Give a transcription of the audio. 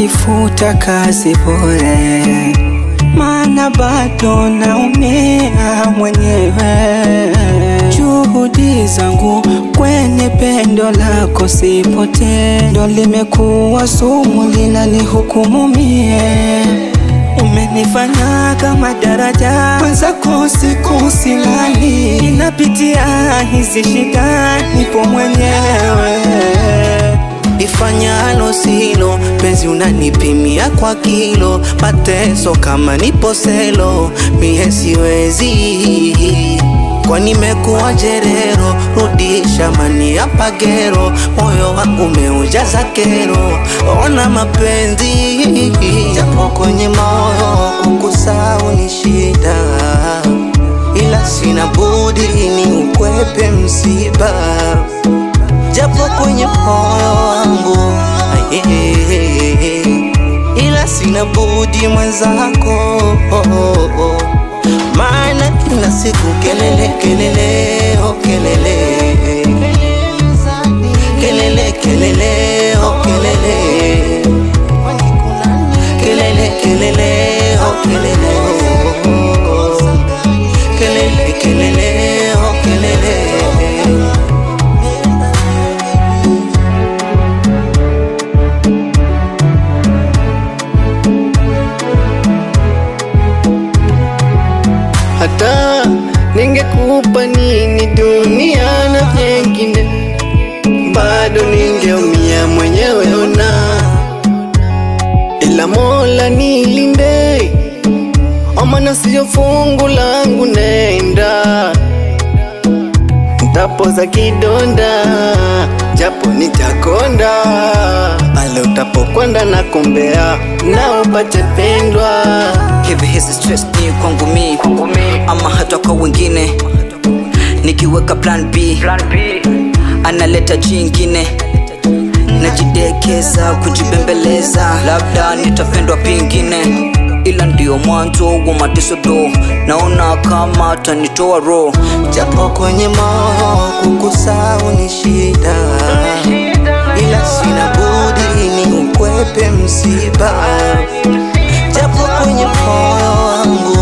naifuta kazi bure, maana bado naumia mwenyewe. Juhudi zangu kwenye pendo lako sipotee, ndo limekuwa sumu linanihukumu mie. Umenifanya kama daraja, mwenzako siku silali, ninapitia hizi shida, nipo mwenyewe. Ifanyalo silo, penzi unanipimia kwa kilo, mateso kama nipo selo, mie siwezi. Kwa nimekuwa jerero, rudisha mani ya pagero, moyo wangu umeujaza kero, ona mapenzi. Japo kwenye moyo kukusahau ni shida, ila sina budi ni ukwepe msiba. Japo kwenye moyo wangu ila sina budi mwenzako, maana kila siku kelele kelele oh kelele, kelele kelele oh kelele, kelele kelele oh kelele, kelele kelele oh kelele. Hata ningekupa nini dunia na vyengine, bado ningeumia mwenyewe ona. Ila Mola nilinde, amana siyo fungu langu, nenda ntapoza kidonda, japo nitakonda. Pale utapokwenda na kumbea, na upate pendwa. Hivi hizi stress ni kwangu mi, ama hata kwa wengine. Nikiweka plan B, analeta jingine. Najidekeza, kujibembeleza, labda nitapendwa pingine. Ila ndio mwanzo wa mateso do, naona kama tanitoa roho. Japo kwenye moyo kukusahau ni shida, ila sina budi ni ukwepe msiba. Japo kwenye moyo wangu